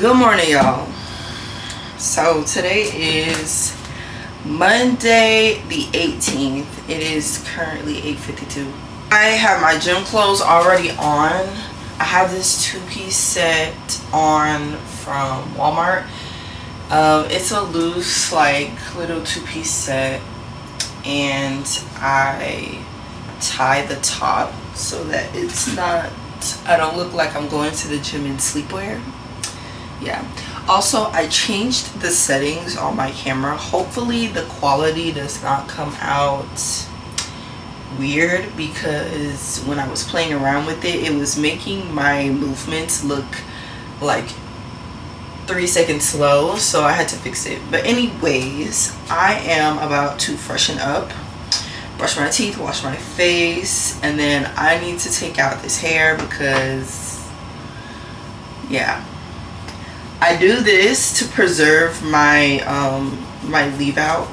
Good morning, y'all. So today is Monday the 18th. It is currently 8:52. I have my gym clothes already on. I have this two-piece set on from Walmart. It's a loose, like, little two-piece set, and I tie the top so that I don't look like I'm going to the gym in sleepwear. Yeah. Also, I changed the settings on my camera. Hopefully the quality does not come out weird, because when I was playing around with it, it was making my movements look like 3 seconds slow, so I had to fix it. But anyways, I am about to freshen up, brush my teeth, wash my face, and then I need to take out this hair because, yeah, I do this to preserve my my leave out.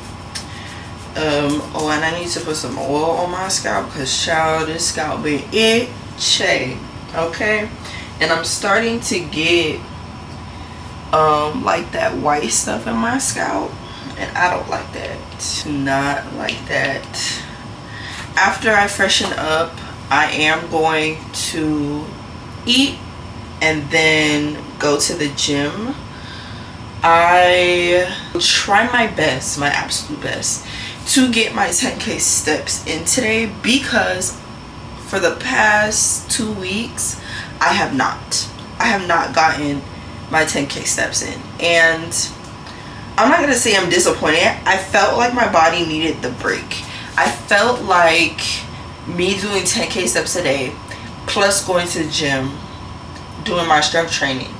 Oh, and I need to put some oil on my scalp because, child, this scalp been itchy, okay? And I'm starting to get like that white stuff in my scalp, and I don't like that. Not like that. After I freshen up, I am going to eat and then go to the gym. I try my best, my absolute best, to get my 10K steps in today, because for the past 2 weeks I have not gotten my 10K steps in, and I'm not gonna say I'm disappointed. I felt like my body needed the break. I felt like me doing 10K steps a day plus going to the gym, doing my strength training,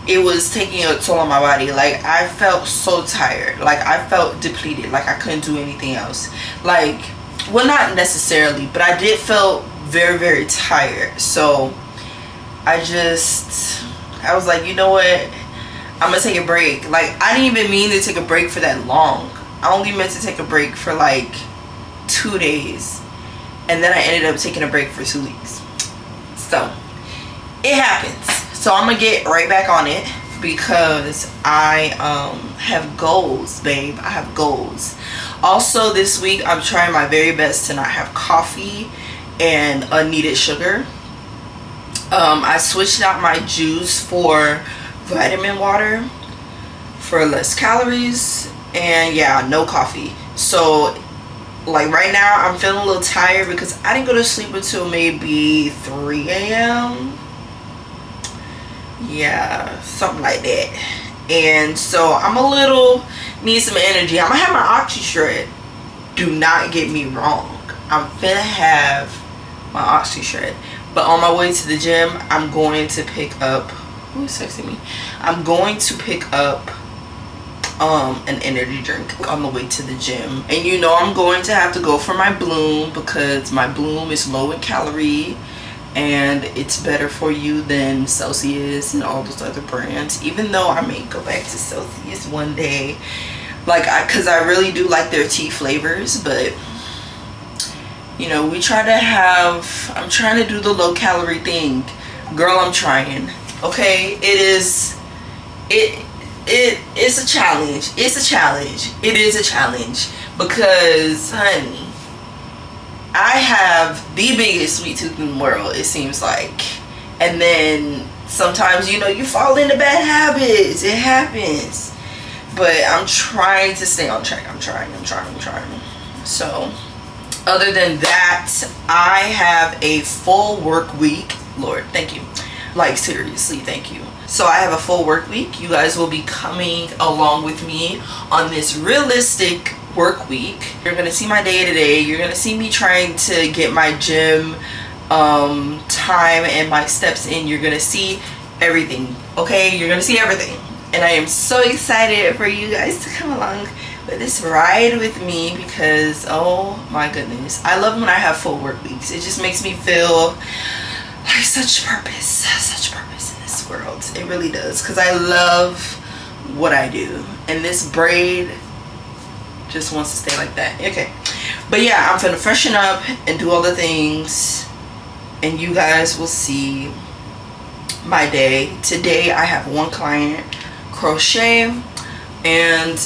it was taking a toll on my body. Like, I felt so tired. Like, I felt depleted. Like, I couldn't do anything else. Like, well, not necessarily, but I did feel very, very tired. So I was like, you know what, I'm gonna take a break. Like, I didn't even mean to take a break for that long. I only meant to take a break for like 2 days, and then I ended up taking a break for 2 weeks. So it happens. So I'm gonna get right back on it because I have goals, babe. I have goals. Also, this week I'm trying my very best to not have coffee and unneeded sugar. I switched out my juice for vitamin water for less calories, and yeah, no coffee. So, like, right now I'm feeling a little tired because I didn't go to sleep until maybe 3 a.m. Yeah, something like that. And so I'm need some energy. I'm gonna have my oxy shred. Do not get me wrong, I'm finna have my oxy shred. But on my way to the gym, I'm going to pick up, who is texting me? I'm going to pick up an energy drink on the way to the gym. And you know I'm going to have to go for my Bloom, because my Bloom is low in calorie and it's better for you than Celsius and all those other brands. Even though I may go back to Celsius one day, like, because I really do like their tea flavors. But you know, I'm trying to do the low calorie thing, girl. I'm trying, okay? It's a challenge. It is a challenge because, honey, I have the biggest sweet tooth in the world, it seems like. And then sometimes, you know, you fall into bad habits. It happens. But I'm trying to stay on track. I'm trying. So, other than that, I have a full work week. Lord, thank you. Like, seriously, thank you. So I have a full work week. You guys will be coming along with me on this realistic work week. You're gonna see my day to day. You're gonna see me trying to get my gym time and my steps in. You're gonna see everything, okay? You're gonna see everything. And I am so excited for you guys to come along with this ride with me, because, oh my goodness, I love when I have full work weeks. It just makes me feel like such purpose in this world. It really does, because I love what I do, and this braid just wants to stay like that. Okay, but yeah, I'm gonna freshen up and do all the things, and you guys will see my day. Today I have one client, crochet, and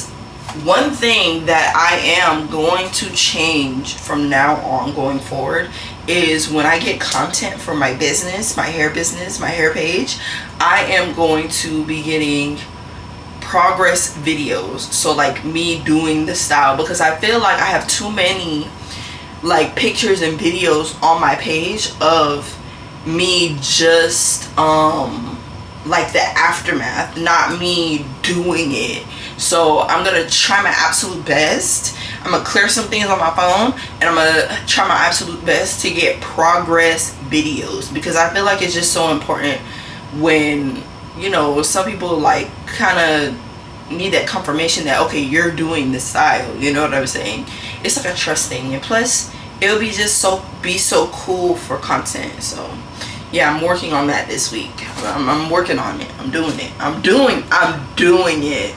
one thing that I am going to change from now on going forward is when I get content for my business, my hair page, I am going to be getting progress videos. So like me doing the style, because I feel like I have too many like pictures and videos on my page of me just like the aftermath, not me doing it. So I'm gonna try my absolute best. I'm gonna clear some things on my phone, and I'm gonna try my absolute best to get progress videos, because I feel like it's just so important when, you know, some people like kind of need that confirmation that, okay, you're doing the style, you know what I'm saying? It's like a trust thing, and plus it'll be just so cool for content. So yeah, I'm working on that this week. I'm working on it. I'm doing it. I'm doing it.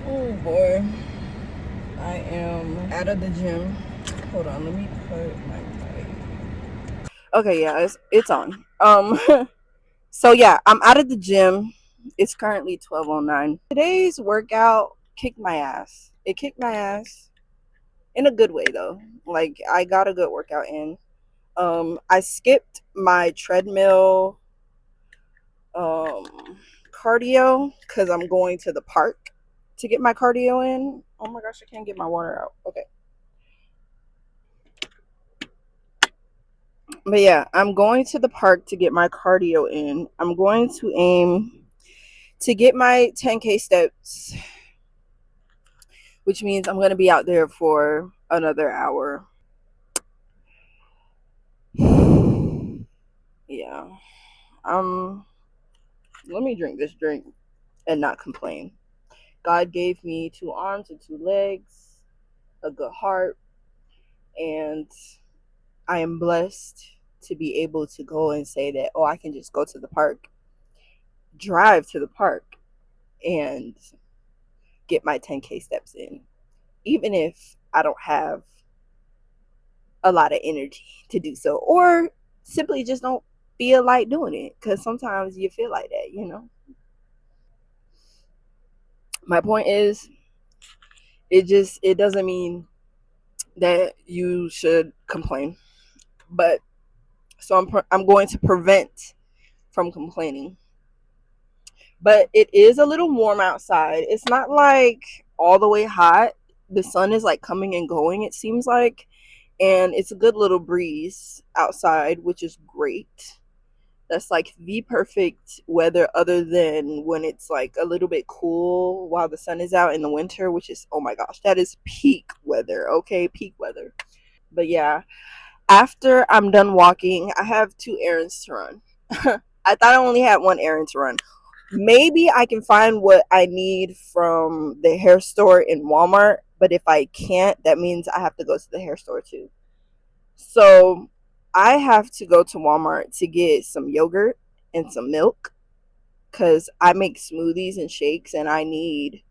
Oh boy, I am out of the gym. Hold on, let me put my mic. Okay, yeah, it's on. So yeah, I'm out of the gym. It's currently 12:09. Today's workout kicked my ass. It kicked my ass in a good way though. Like I got a good workout in. I skipped my treadmill cardio because I'm going to the park to get my cardio in. Oh my gosh, I can't get my water out. Okay. But yeah, I'm going to the park to get my cardio in. I'm going to aim to get my 10K steps, which means I'm going to be out there for another hour. Yeah. Let me drink this drink and not complain. God gave me 2 arms and 2 legs, a good heart, and I am blessed to be able to go and say that, oh, I can just go to the park, drive to the park, and get my 10K steps in, even if I don't have a lot of energy to do so, or simply just don't feel like doing it, because sometimes you feel like that, you know. My point is, it doesn't mean that you should complain, but so I'm going to prevent from complaining. But it is a little warm outside. It's not like all the way hot. The sun is like coming and going, it seems like, and it's a good little breeze outside, which is great. That's like the perfect weather, other than when it's like a little bit cool while the sun is out in the winter, which is, oh my gosh, that is peak weather. Okay, peak weather. But yeah, after I'm done walking, I have 2 errands to run. I thought I only had 1 errand to run. Maybe I can find what I need from the hair store in Walmart, but if I can't, that means I have to go to the hair store too. So I have to go to Walmart to get some yogurt and some milk because I make smoothies and shakes and I need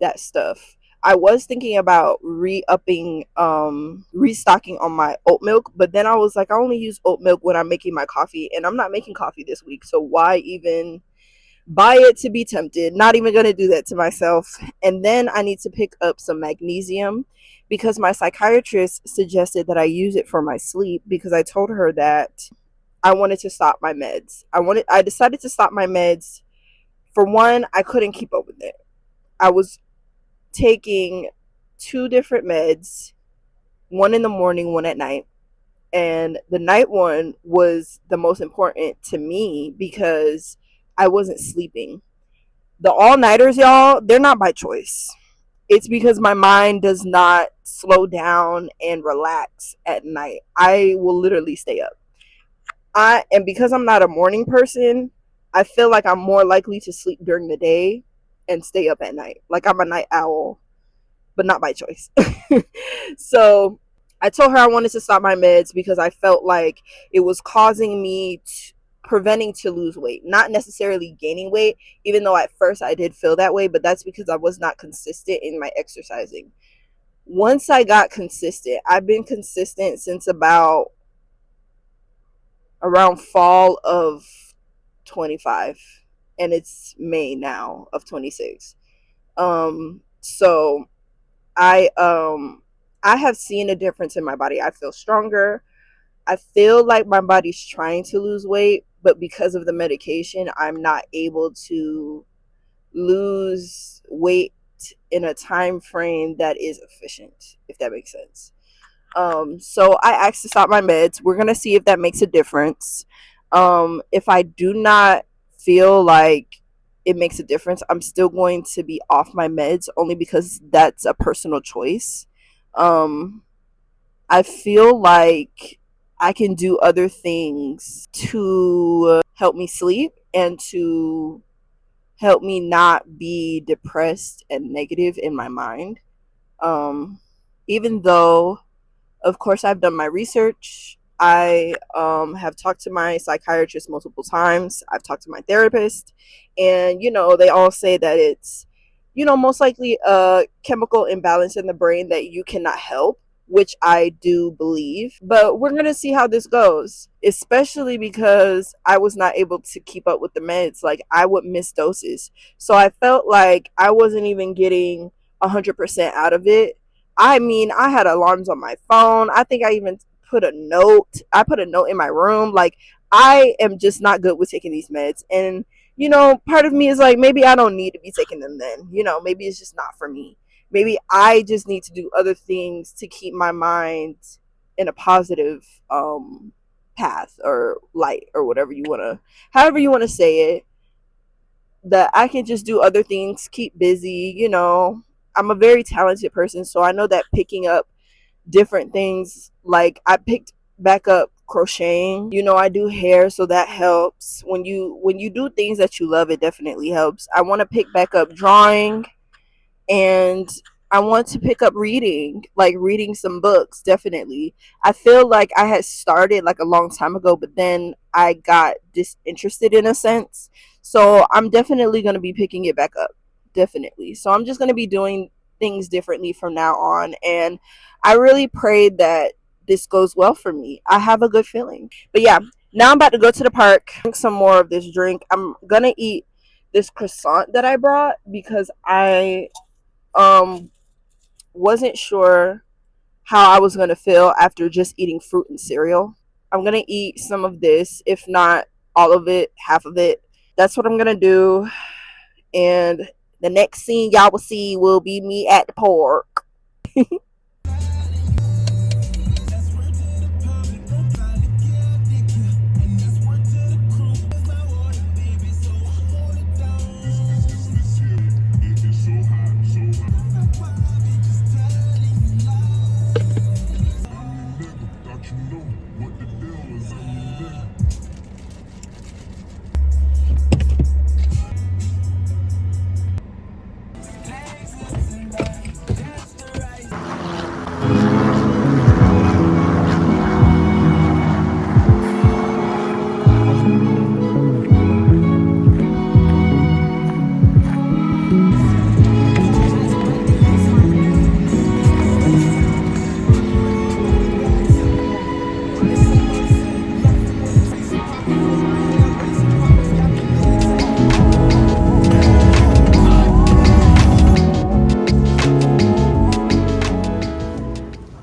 that stuff. I was thinking about restocking on my oat milk, but then I was like, I only use oat milk when I'm making my coffee, and I'm not making coffee this week, so why even buy it to be tempted? Not even gonna do that to myself. And then I need to pick up some magnesium because my psychiatrist suggested that I use it for my sleep because I told her that I wanted to stop my meds. I decided to stop my meds. For one, I couldn't keep up with it. I was taking 2 different meds, one in the morning, one at night. And the night one was the most important to me because I wasn't sleeping. The all nighters, y'all, they're not by choice. It's because my mind does not slow down and relax at night. I will literally stay up. And because I'm not a morning person, I feel like I'm more likely to sleep during the day and stay up at night. Like I'm a night owl, but not by choice. So I told her I wanted to stop my meds because I felt like it was causing me preventing to lose weight, not necessarily gaining weight, even though at first I did feel that way, but that's because I was not consistent in my exercising. Once I got consistent, I've been consistent since about around fall of 25, and it's May now of 26. So I have seen a difference in my body. I feel stronger. I feel like my body's trying to lose weight, but because of the medication, I'm not able to lose weight in a time frame that is efficient, if that makes sense. So I asked to stop my meds. We're gonna see if that makes a difference. If I do not feel like it makes a difference, I'm still going to be off my meds only because that's a personal choice. Um, I feel like I can do other things to help me sleep and to help me not be depressed and negative in my mind. Um, Even though, of course, I've done my research. I have talked to my psychiatrist multiple times. I've talked to my therapist, and they all say that it's most likely a chemical imbalance in the brain that you cannot help, which I do believe. But we're gonna see how this goes, especially because I was not able to keep up with the meds. Like, I would miss doses, so I felt like I wasn't even getting 100% out of it. I mean, I had alarms on my phone. I think I even put a note. I put a note in my room. Like, I am just not good with taking these meds. And, part of me is like, maybe I don't need to be taking them then. Maybe it's just not for me. Maybe I just need to do other things to keep my mind in a positive path or light or whatever you want to, however you want to say it, that I can just do other things, keep busy. I'm a very talented person, so I know that picking up different things, like I picked back up crocheting. I do hair, so that helps. When you do things that you love, it definitely helps. I want to pick back up drawing, and I want to pick up reading, like reading some books, definitely. I feel like I had started like a long time ago, but then I got disinterested in a sense. So I'm definitely going to be picking it back up. Definitely. So I'm just going to be doing things differently from now on. And I really pray that this goes well for me. I have a good feeling. But yeah, now I'm about to go to the park, drink some more of this drink. I'm going to eat this croissant that I brought because I um wasn't sure how I was gonna feel after just eating fruit and cereal. I'm gonna eat some of this, if not all of it, half of it. That's what I'm gonna do. And the next scene y'all will see will be me at the park.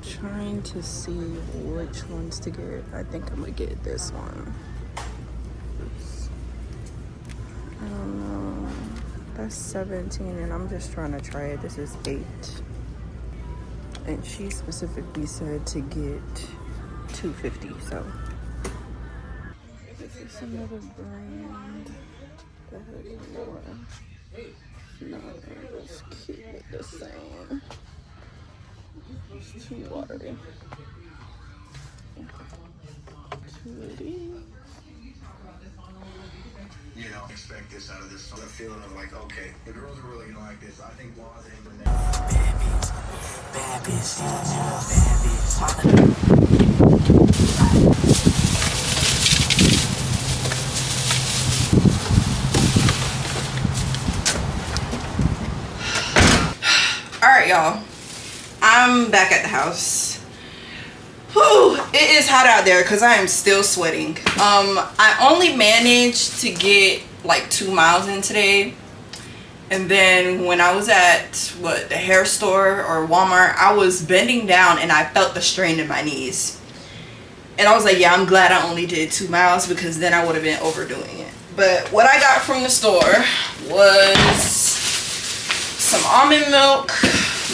Trying to see which ones to get. I think I'm gonna get this one. I don't know. That's 17 and I'm just trying to try it. This is 8. And she specifically said to get 250, so. This is another brand that has more. No, let's keep it the same. It's too watery. 280. Expect this out of this sort of feeling of like, okay, the girls are really gonna like this. I think Waz and the next. Bad bitch, bad bitch. Alright, y'all. I'm back at the house. Whew, it is hot out there because I am still sweating. I only managed to get like 2 miles in today. And then when I was at the hair store or Walmart, I was bending down and I felt the strain in my knees. And I was like, yeah, I'm glad I only did 2 miles, because then I would have been overdoing it. But what I got from the store was some almond milk,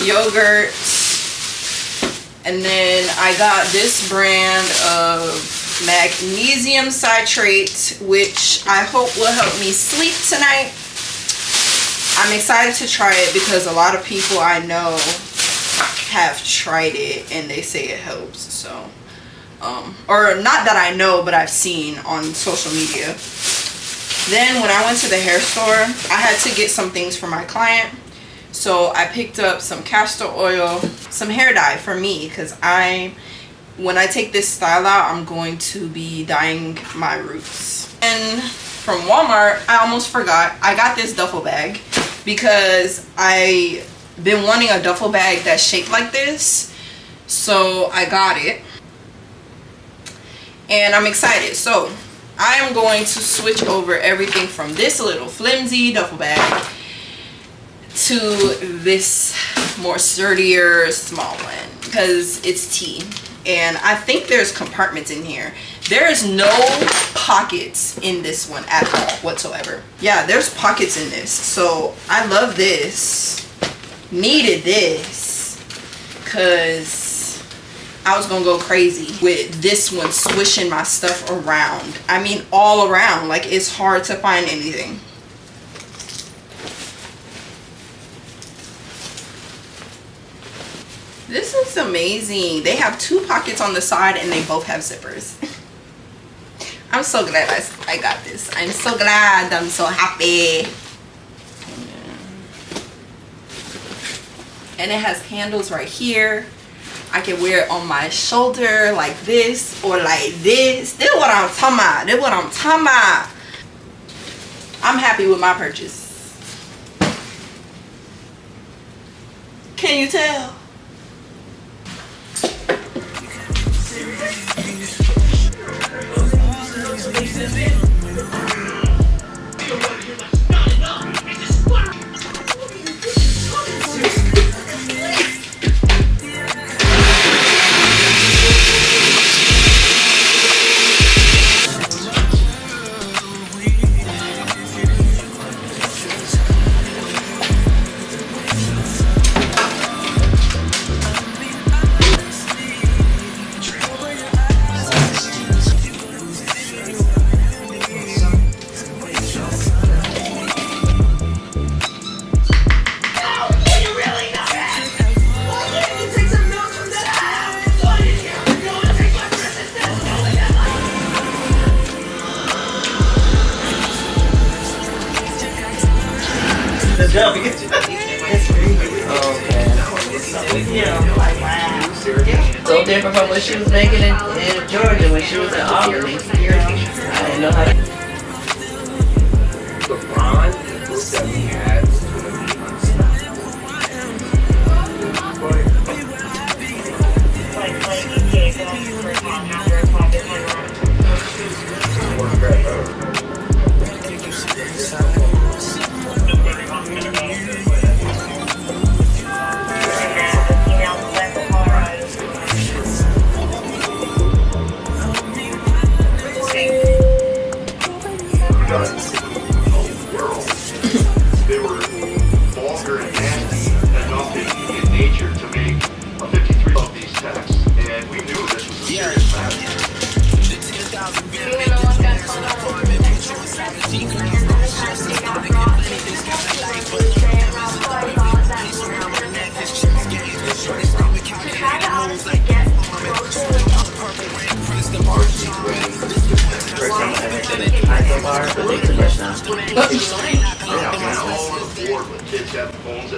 yogurt, and then I got this brand of magnesium citrate, which I hope will help me sleep tonight. I'm excited to try it because a lot of people I know have tried it and they say it helps. So or not that I know, but I've seen on social media. Then when I went to the hair store, I had to get some things for my client. So I picked up some castor oil, some hair dye for me, because when I take this style out, I'm going to be dyeing my roots. And from Walmart, I almost forgot, I got this duffel bag because I've been wanting a duffel bag that's shaped like this. So I got it. And I'm excited. So I am going to switch over everything from this little flimsy duffel bag to this more sturdier small one, because it's tea. And I think there's compartments in here. There is no pockets in this one at all whatsoever. Yeah, there's pockets in this. So I love this. Needed this because I was gonna go crazy with this one swishing my stuff around. I mean, all around. Like, it's hard to find anything. This is amazing. They have 2 pockets on the side and they both have zippers. I'm so glad I got this. I'm so glad. I'm so happy. And it has handles right here. I can wear it on my shoulder like this or like this. This is what I'm talking about. This is what I'm talking about. I'm happy with my purchase. Can you tell? So different from what she was making in Georgia when she was in Albany. I didn't know how to. The bond that we had they were vulgar and nasty enough in nature to make a 53 of these texts, and we knew this was a serious matter.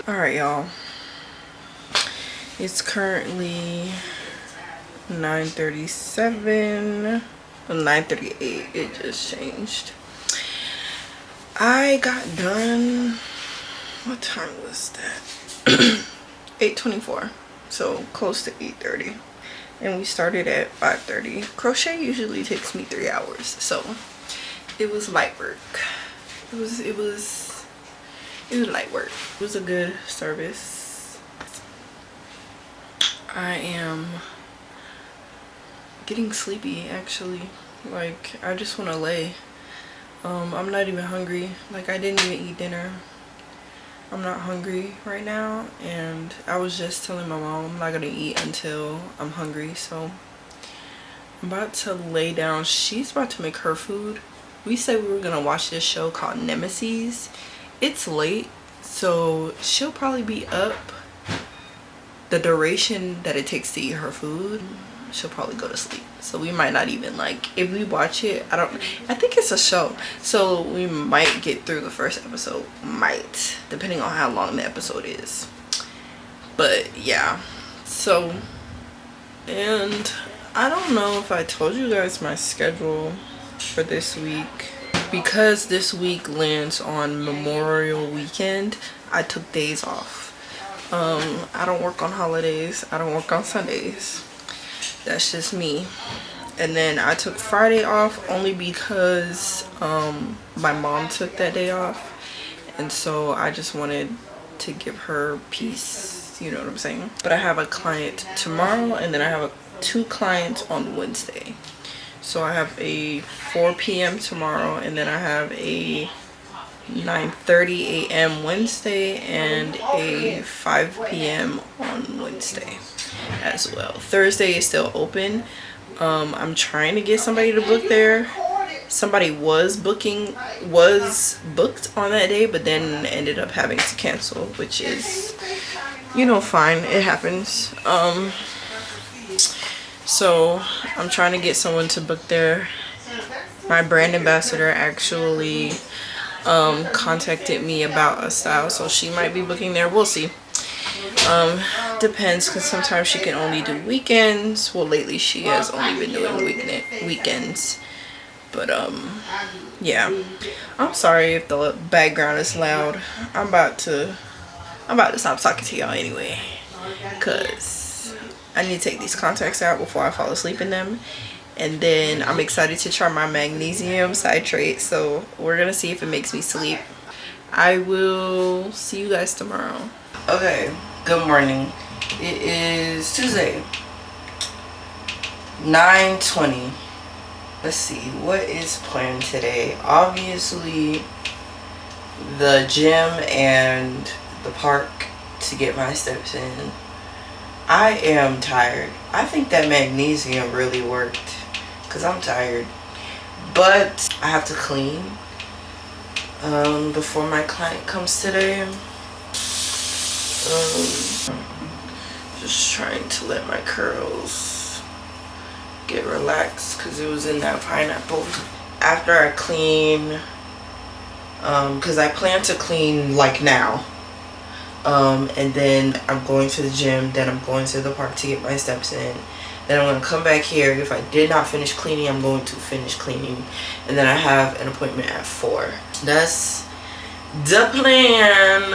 Alright, y'all. It's currently 9:37. 9:38. It just changed. I got done. What time was that? 8:24. So close to 8:30. And we started at 5:30. Crochet usually takes me 3 hours, so it was light work. It was light work. It was a good service. I am getting sleepy actually. Like, I just want to lay. I'm not even hungry. Like, I didn't even eat dinner. I'm not hungry right now, and I was just telling my mom I'm not gonna eat until I'm hungry. So I'm about to lay down. She's about to make her food. We said we were gonna watch this show called Nemesis. It's late, so she'll probably be up the duration that it takes to eat her food. She'll probably go to sleep, so we might not even, like, if we watch it, I think it's a show, so we might get through the first episode, might, depending on how long the episode is. But yeah, so, and I don't know if I told you guys my schedule for this week. Because this week lands on Memorial Weekend, I took days off. I don't work on holidays, I don't work on Sundays. That's just me. And then I took Friday off only because my mom took that day off, and so I just wanted to give her peace, you know what I'm saying. But I have a client tomorrow, and then I have 2 clients on Wednesday. So I have a 4 p.m. tomorrow, and then I have a 9:30 a.m. Wednesday and a 5 p.m. on Wednesday as well. Thursday is still open. I'm trying to get somebody to book there. Somebody was booked on that day, but then ended up having to cancel, which is, you know, fine. It happens. So I'm trying to get someone to book there. My brand ambassador actually contacted me about a style, so she might be booking there. We'll see. Depends, because sometimes she can only do weekends. Well, lately she has only been doing weekends. But yeah, I'm sorry if the background is loud. I'm about to stop talking to y'all anyway, because I need to take these contacts out before I fall asleep in them. And then I'm excited to try my magnesium citrate, so we're gonna see if it makes me sleep. I will see you guys tomorrow. Okay, good morning. It is Tuesday, 9:20. Let's see, what is planned today? Obviously the gym and the park to get my steps in. I am tired. I think that magnesium really worked, because I'm tired. But I have to clean before my client comes today. Just trying to let my curls get relaxed, because it was in that pineapple. After I clean, because I plan to clean like now, and then I'm going to the gym, then I'm going to the park to get my steps in, then I'm going to come back here. If I did not finish cleaning, I'm going to finish cleaning, and then I have an appointment at 4. That's the plan.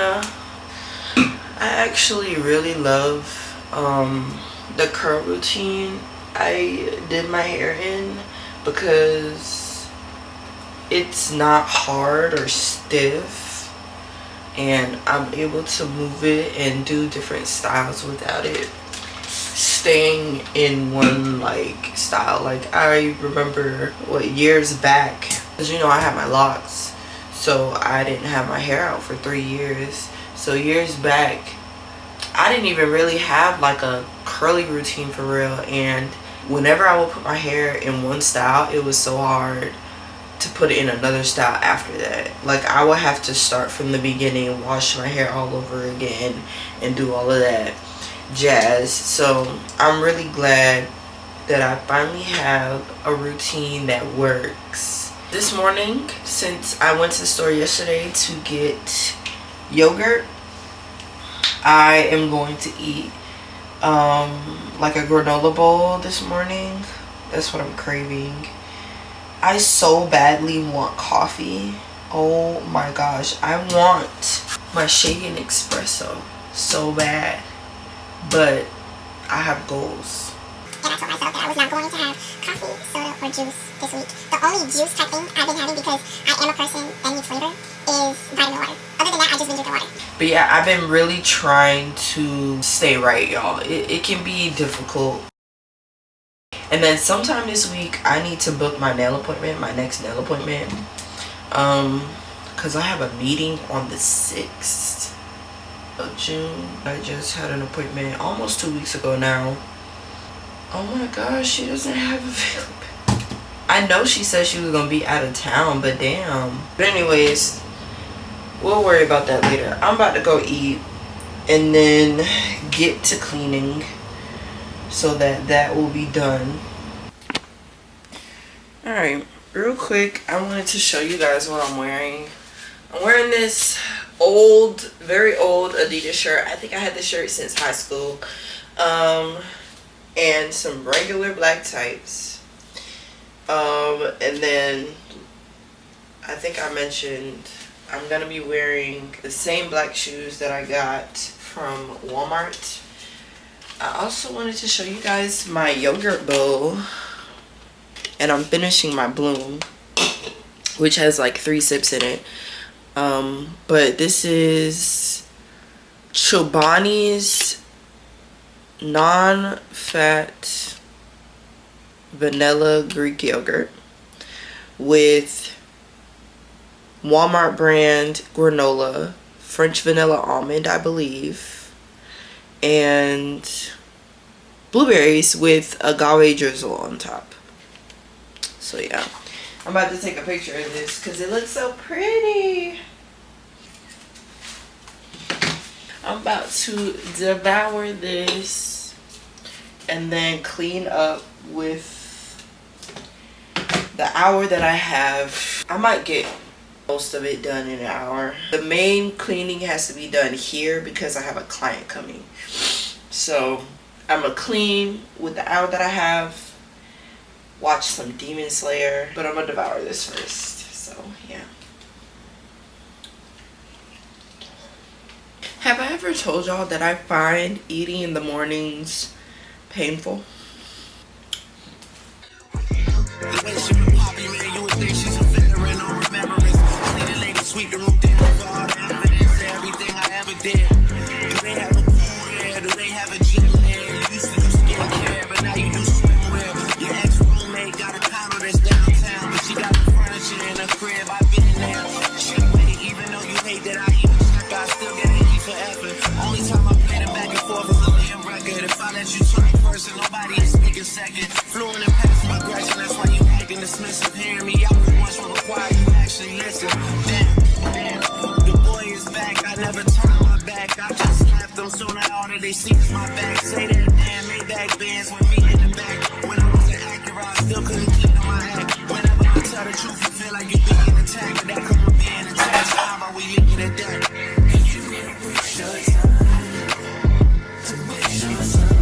I actually really love the curl routine I did my hair in, because it's not hard or stiff, and I'm able to move it and do different styles without it staying in one like style. Like, I remember years back, because you know I had my locks, so I didn't have my hair out for 3 years. So years back, I didn't even really have like a curly routine for real, and whenever I would put my hair in one style, it was so hard to put it in another style after that. Like, I would have to start from the beginning, wash my hair all over again, and do all of that jazz. So I'm really glad that I finally have a routine that works. This morning, since I went to the store yesterday to get yogurt, I am going to eat like a granola bowl this morning. That's what I'm craving. I so badly want coffee. Oh my gosh, I want my shaken espresso so bad, but I have goals. and I told myself that I was not going to have coffee, soda, or juice this week. The only juice type thing I've been having, because I am a person that needs flavor, is vitamin water. Other than that, I just been drinking water. But yeah, I've been really trying to stay right, y'all. It can be difficult. And then sometime this week, I need to book my nail appointment, my next nail appointment. Because I have a meeting on the 6th of June. I just had an appointment almost 2 weeks ago now. Oh my gosh, she doesn't have availability. I know she said she was going to be out of town, but damn. But anyways, we'll worry about that later. I'm about to go eat and then get to cleaning so that will be done. Alright, real quick, I wanted to show you guys what I'm wearing. I'm wearing this old, very old Adidas shirt. I think I had this shirt since high school. And some regular black tights. And then I think I mentioned I'm gonna be wearing the same black shoes that I got from Walmart. I also wanted to show you guys my yogurt bowl. And I'm finishing my bloom, which has like 3 sips in it. But this is Chobani's non-fat vanilla Greek yogurt with Walmart brand granola, French vanilla almond, I believe, and blueberries with agave drizzle on top. So yeah, I'm about to take a picture of this because it looks so pretty. I'm about to devour this and then clean up with the hour that I have. I might get most of it done in an hour. The main cleaning has to be done here because I have a client coming. So I'm gonna clean with the hour that I have. Watch some Demon Slayer, but I'm gonna devour this first. So yeah. Have I ever told y'all that I find eating in the mornings painful? Fluent and passive aggression, that's why you acting dismissive. Hearing me out for once will require you actually listen. Damn, the boy is back. I never turned my back. I just slapped them, so now all that they see is my back. Say that damn Maybach bands with me in the back. When I wasn't accurate, I still couldn't clean up my act. Whenever I tell the truth, you feel like you're being attacked. But that could be being attacked. How about we leave it at that? Cause you never waste your time. To waste your time.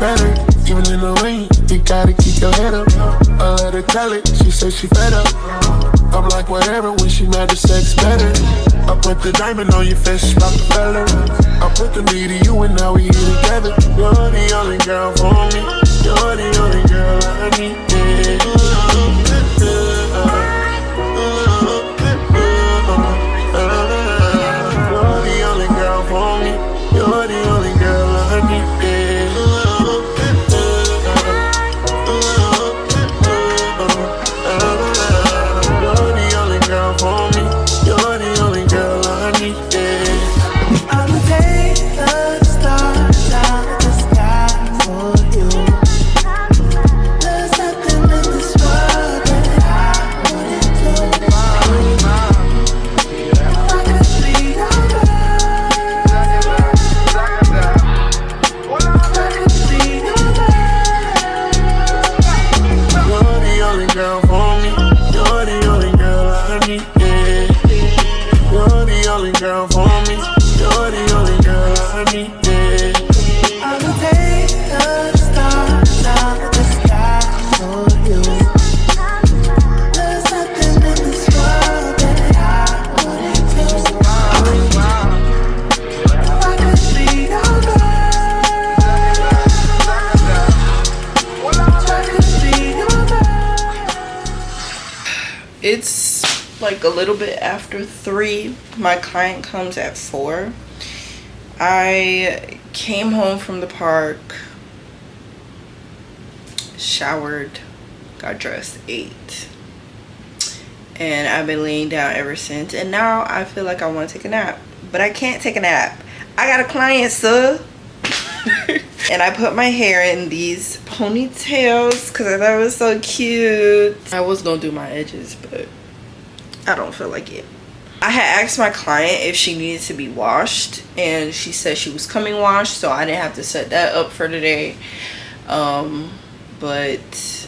Better, even in the rain, you gotta keep your head up. I let her tell it, she said she fed up. I'm like whatever, when she mad the sex better. I put the diamond on your face, about the fella. I put the me to you and now we here together. You're the only girl for me. You're the only girl I need. You're the only girl for me. You're the only girl I need. There's nothing in this world It's like a little bit after 3. My client comes at 4. I came home from the park, showered, got dressed, ate, and I've been laying down ever since. And now I feel like I want to take a nap, but I can't take a nap. I got a client, sir. And I put my hair in these ponytails because I thought it was so cute. I was gonna do my edges, but I don't feel like it. I had asked my client if she needed to be washed, and she said she was coming washed, so I didn't have to set that up for today. But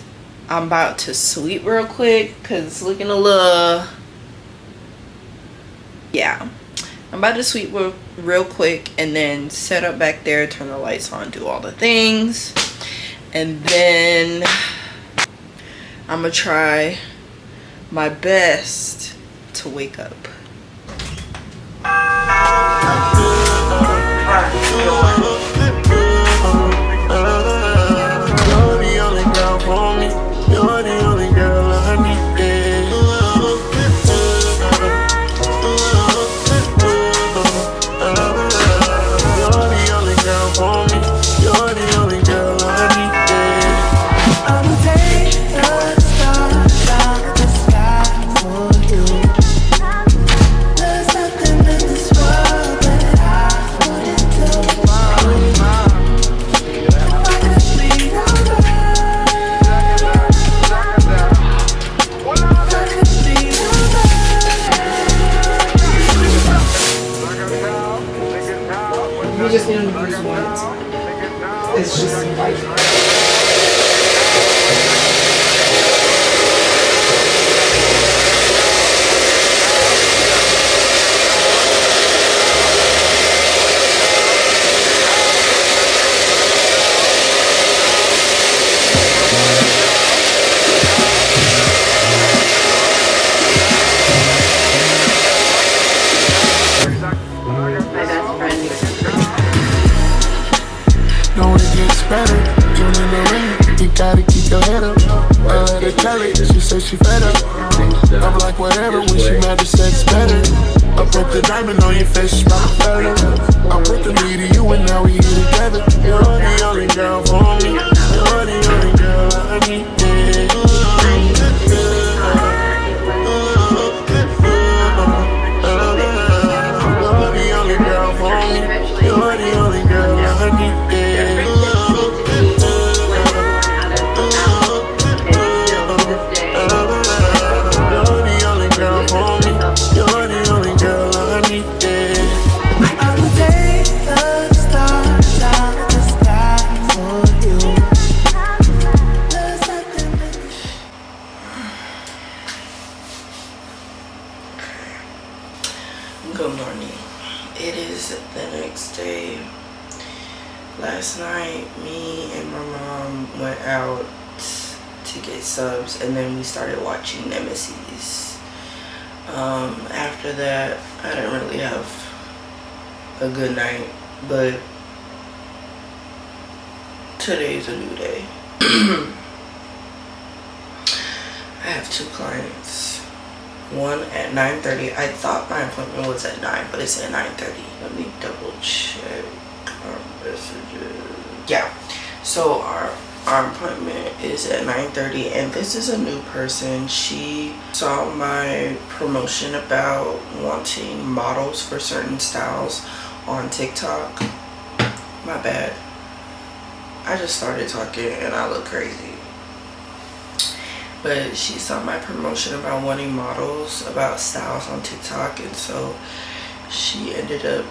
I'm about to sweep real quick because it's looking a little, yeah. I'm about to sweep real quick and then set up back there, turn the lights on, do all the things, and then I'm gonna try my best to wake up. You're the only girl for me. You're the only girl I need. You're the only girl for me. You're the only girl I need. I will take the stars out of the sky for you. There's nothing in this world that I wouldn't do. If I could be your man, if I could be your man. You just need to use words. It's just like. Know it gets better, even in the rain. You gotta keep your head up. I let her tell it, she said she fed up. I'm like whatever, when she mad the sex better. I put the diamond on your face, it's about a feather. I put the me to you and now we here together. You're the only girl for me. You're the only girl I need. You're the only girl for me. You're the only girl I need. Good morning. It is the next day. Last night, me and my mom went out to get subs, and then we started watching Nemesis. After that, I didn't really have a good night, but today's a new day. I have 2 clients. One at 9:30. I thought my appointment was at 9, but it's at 9:30. Let me double check our messages. Yeah, so our appointment is at 9:30, and this is a new person. She saw my promotion about wanting models for certain styles on TikTok. My bad. I just started talking and I look crazy. But she saw my promotion about wanting models about styles on TikTok, and so she ended up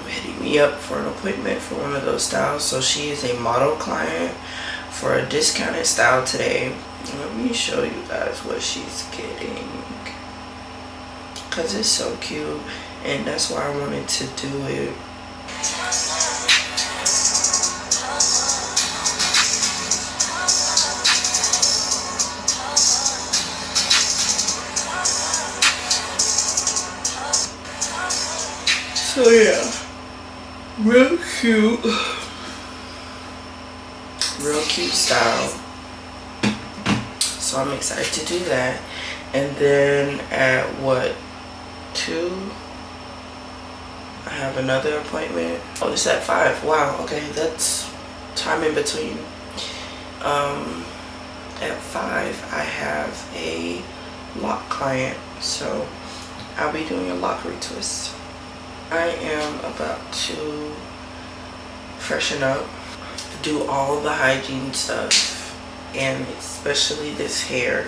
hitting me up for an appointment for one of those styles. So she is a model client for a discounted style today. Let me show you guys what she's getting, because it's so cute, and that's why I wanted to do it. So yeah, real cute style. So I'm excited to do that. And then at what, 2, I have another appointment. Oh, it's at 5. Wow, okay, that's time in between. At 5 I have a lock client, so I'll be doing a lock retwist. I am about to freshen up, do all the hygiene stuff, and especially this hair,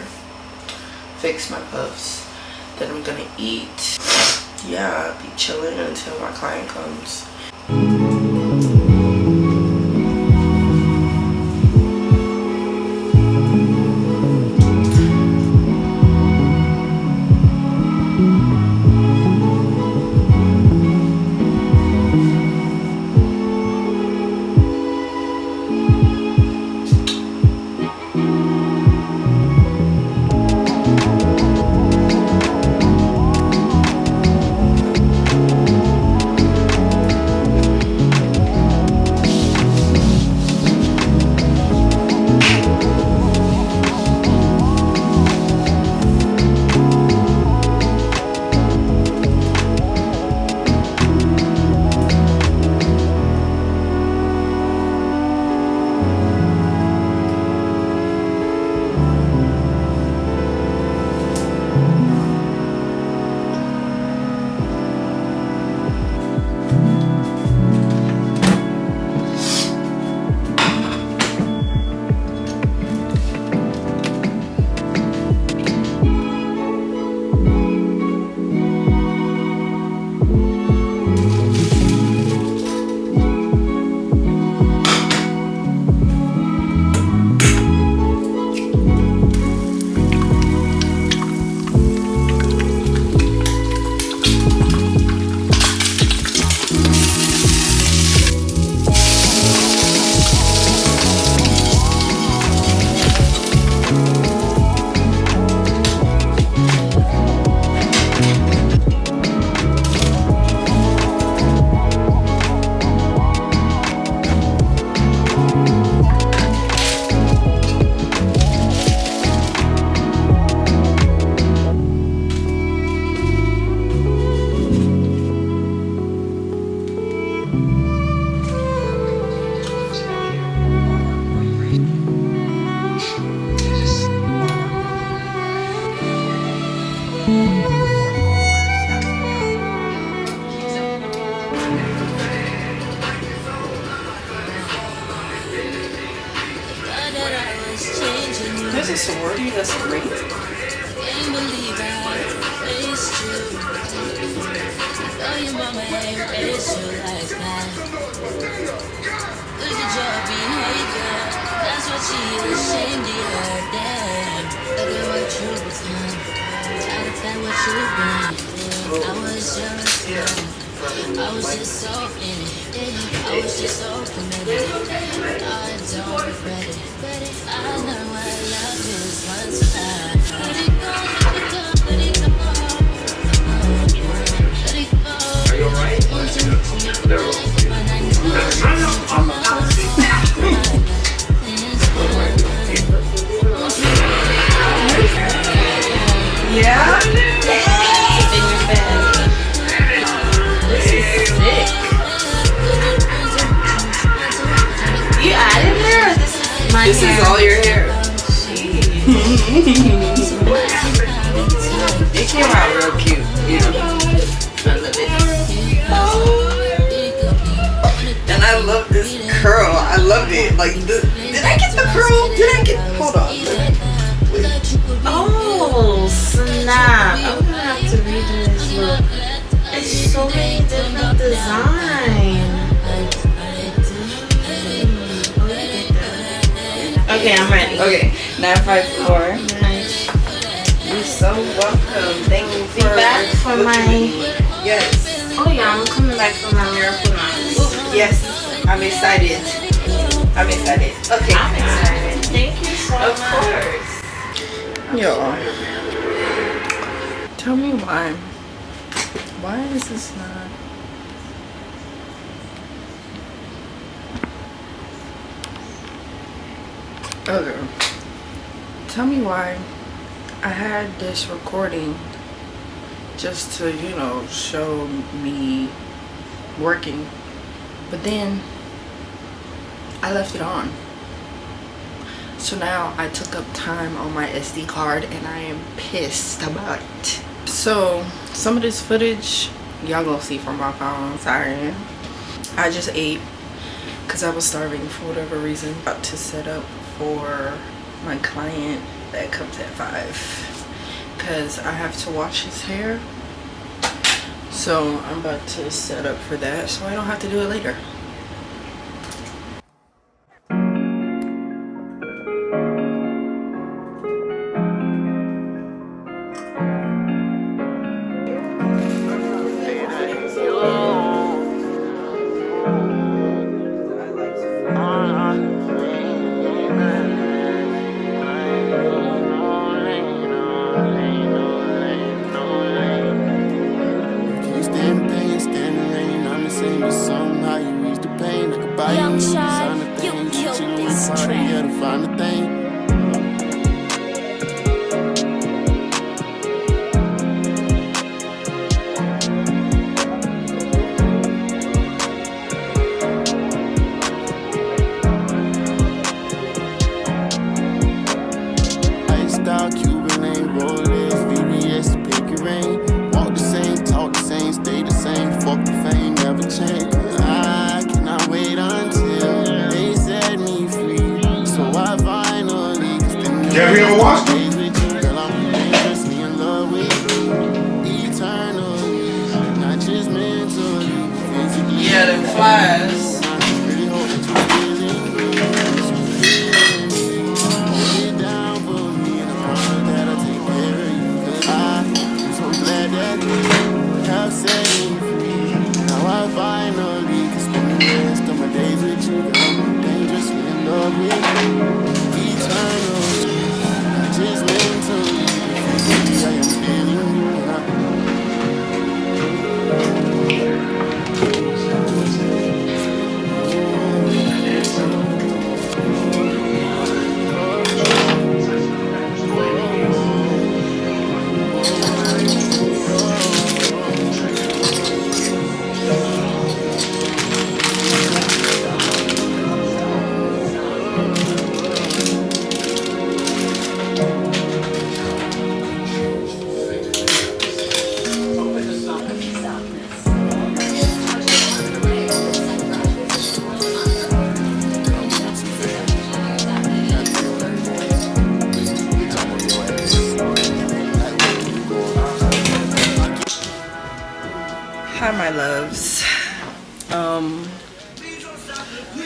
fix my puffs, then I'm gonna eat. Yeah, I'll be chilling until my client comes. There's a sorority that's great. I was just so in it. I was just so committed. I don't regret it. I know what love is once I let it go, let it go, let it go. Are you alright? Yeah? You added hair or this is my This hair? is all your hair. It came out real cute. Yeah. I love it. And I love this curl. I love it. Like, did I get the curl? Did I get, hold on. Oh, snap. I'm gonna have to redo this look. It's so many different designs. Okay, I'm ready. Okay, 954. Nice. You're so welcome. Thank you Be back for looking my. at me. Yes. Oh yeah, I'm coming back for my miracle night. Yes. I'm excited. I'm excited. Okay. I'm excited. Thank you so Of much. course. Yo. Tell me why. Why is this not? Okay. Tell me why I had this recording just to, you know, show me working, but then I left it on. So now I took up time on my SD card and I am pissed about it. So some of this footage y'all gonna see from my phone. Sorry. I just ate because I was starving for whatever reason. About to set up for my client that comes at 5 because I have to wash his hair. So I'm about to set up for that so I don't have to do it later. Have you ever watched them? Yeah, them flies. Hi my loves.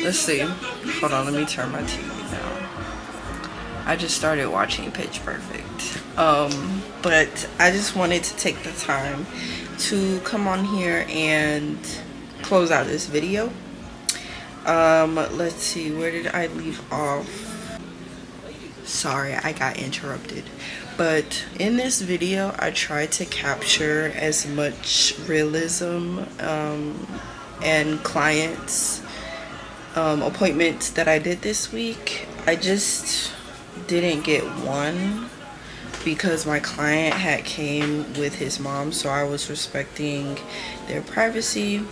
Let's see. Hold on, let me turn my TV down. I just started watching Pitch Perfect. But I just wanted to take the time to come on here and close out this video. Let's see, where did I leave off? Sorry, I got interrupted. But in this video, I tried to capture as much realism and clients appointments that I did this week. I just didn't get one because my client had came with his mom, so I was respecting their privacy.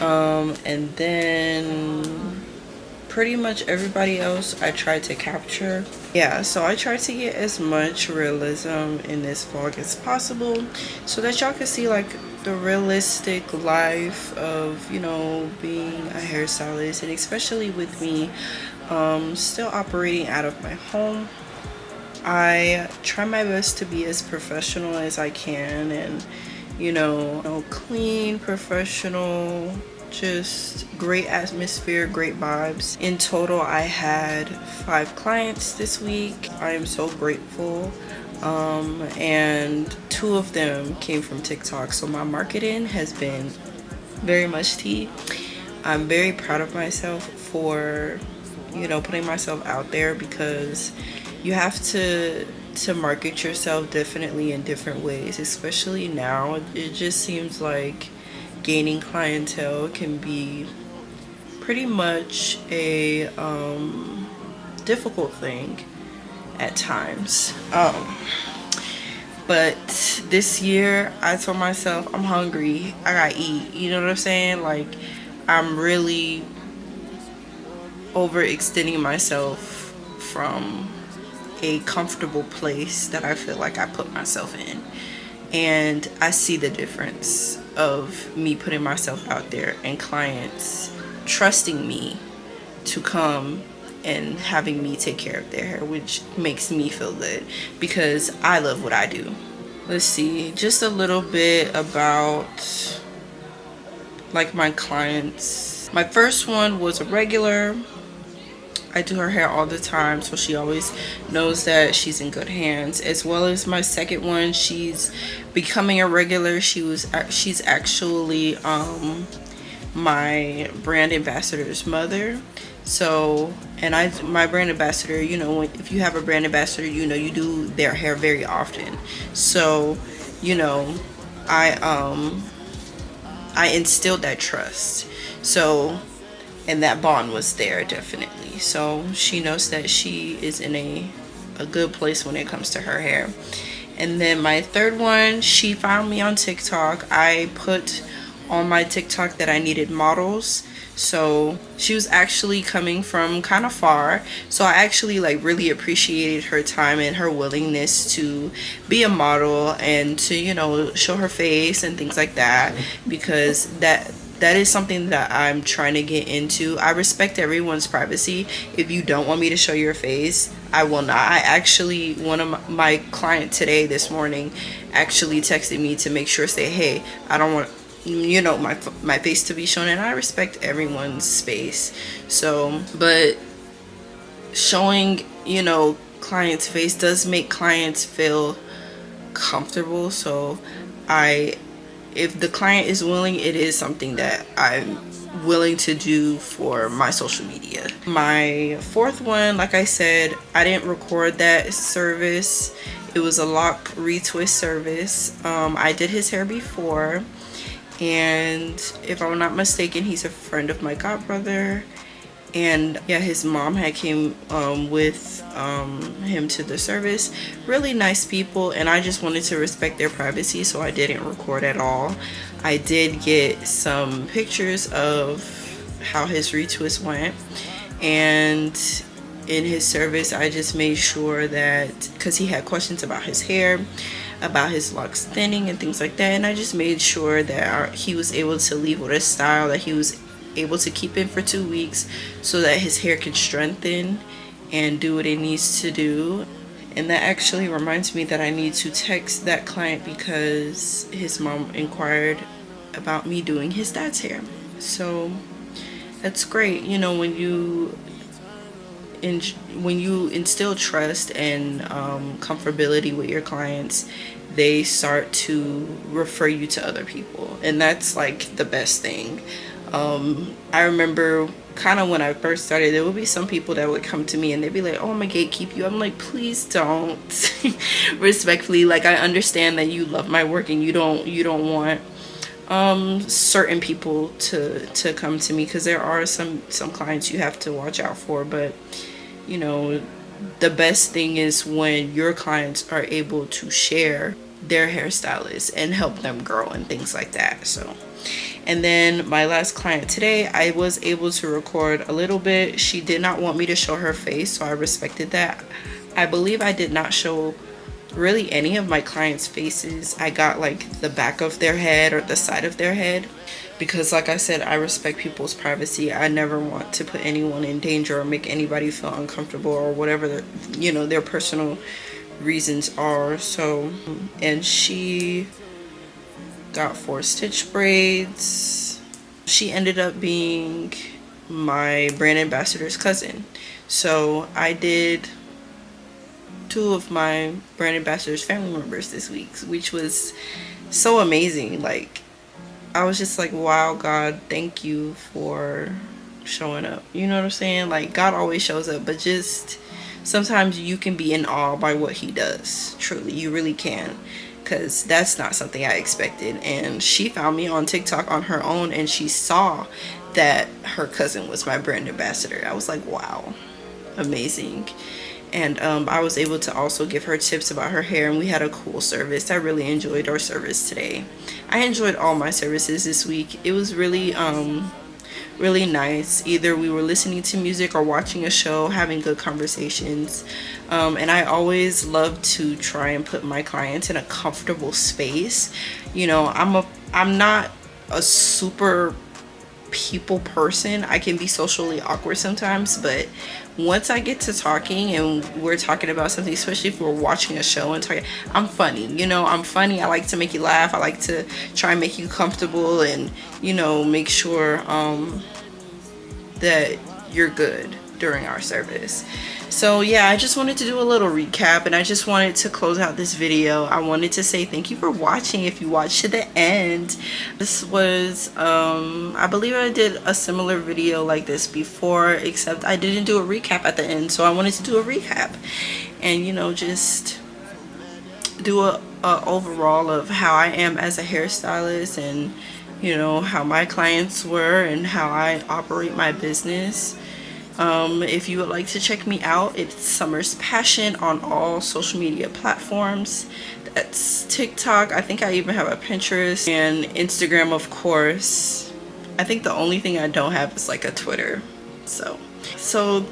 And then pretty much everybody else I tried to capture. Yeah, so I tried to get as much realism in this vlog as possible so that y'all can see like the realistic life of, you know, being a hairstylist, and especially with me still operating out of my home. I try my best to be as professional as I can, and you know, clean, professional, just great atmosphere, great vibes. In total, I had 5 clients this week. I am so grateful. And 2 of them came from TikTok, so my marketing has been very much tea. I'm very proud of myself for, you know, putting myself out there, because you have to market yourself definitely in different ways, especially now. It just seems like gaining clientele can be pretty much a difficult thing at times. But this year I told myself I'm hungry, I gotta eat, you know what I'm saying? Like, I'm really overextending myself from a comfortable place that I feel like I put myself in. And I see the difference of me putting myself out there and clients trusting me to come and having me take care of their hair, which makes me feel good because I love what I do. Let's see, just a little bit about like my clients. My first one was a regular. I do her hair all the time, so she always knows that she's in good hands. As well as my second one, she's becoming a regular. She's actually my brand ambassador's mother. So, and my brand ambassador, you know, if you have a brand ambassador, you know, you do their hair very often. So, you know, I instilled that trust. So, and that bond was there definitely. So she knows that she is in a good place when it comes to her hair. And then my third one, she found me on TikTok. I put on my TikTok that I needed models. So she was actually coming from kind of far. So I actually like really appreciated her time and her willingness to be a model and to, you know, show her face and things like that, because that is something that I'm trying to get into. I respect everyone's privacy. If you don't want me to show your face, I will not. I actually, one of my client today, this morning, actually texted me to make sure, say, hey, I don't want, you know, my face to be shown, and I respect everyone's space. So, but showing, you know, clients' face does make clients feel comfortable. So if the client is willing, it is something that I'm willing to do for my social media. My fourth one, like I said, I didn't record that service. It was a lock retwist service. I did his hair before, and if I'm not mistaken, he's a friend of my godbrother. And yeah, his mom had came with him to the service. Really nice people, and I just wanted to respect their privacy, so I didn't record at all. I did get some pictures of how his retwist went, and in his service I just made sure that, because he had questions about his hair, about his locks thinning and things like that, and I just made sure that he was able to leave with a style that he was able to keep in for 2 weeks, so that his hair can strengthen and do what it needs to do. And that actually reminds me that I need to text that client because his mom inquired about me doing his dad's hair. So that's great, you know, when you instill trust and comfortability with your clients, they start to refer you to other people, and that's like the best thing. I remember kind of when I first started, there would be some people that would come to me and they'd be like, oh, I'm gonna gatekeep you. I'm like, please don't. Respectfully, like, I understand that you love my work and you don't want certain people to come to me, because there are some clients you have to watch out for. But you know, the best thing is when your clients are able to share their hairstylists and help them grow and things like that. So, and then my last client today, I was able to record a little bit. She did not want me to show her face, so I respected that. I believe I did not show really any of my clients' faces. I got like the back of their head or the side of their head, because like I said, I respect people's privacy. I never want to put anyone in danger or make anybody feel uncomfortable or whatever their personal reasons are. So, and she got 4 stitch braids. She ended up being my brand ambassador's cousin. So I did 2 of my brand ambassador's family members this week, which was so amazing. Like, I was just like, wow, God, thank you for showing up. You know what I'm saying? Like, God always shows up, but just sometimes you can be in awe by what he does. Truly, you really can, because that's not something I expected. And she found me on TikTok on her own, and she saw that her cousin was my brand ambassador. I was like, wow, amazing. and I was able to also give her tips about her hair, and we had a cool service. I really enjoyed our service today. I enjoyed all my services this week. It was really really nice. Either we were listening to music or watching a show, having good conversations, and I always love to try and put my clients in a comfortable space. You know, I'm not a super people person. I can be socially awkward sometimes, but once I get to talking and we're talking about something, especially if we're watching a show and talking, I'm funny. You know, I'm funny. I like to make you laugh. I like to try and make you comfortable and, you know, make sure that you're good during our service. So yeah, I just wanted to do a little recap, and I just wanted to close out this video. I wanted to say thank you for watching. If you watched to the end, this was I believe I did a similar video like this before, except I didn't do a recap at the end. So I wanted to do a recap and, you know, just do a overall of how I am as a hairstylist, and, you know, how my clients were and how I operate my business. If you would like to check me out, it's Summer's Passion on all social media platforms. That's TikTok. I think I even have a Pinterest and Instagram, of course. I think the only thing I don't have is like a Twitter. So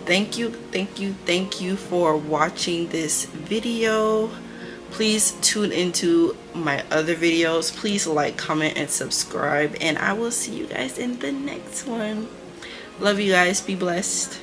thank you for watching this video. Please tune into my other videos. Please like, comment, and subscribe, and I will see you guys in the next one. Love you guys. Be blessed.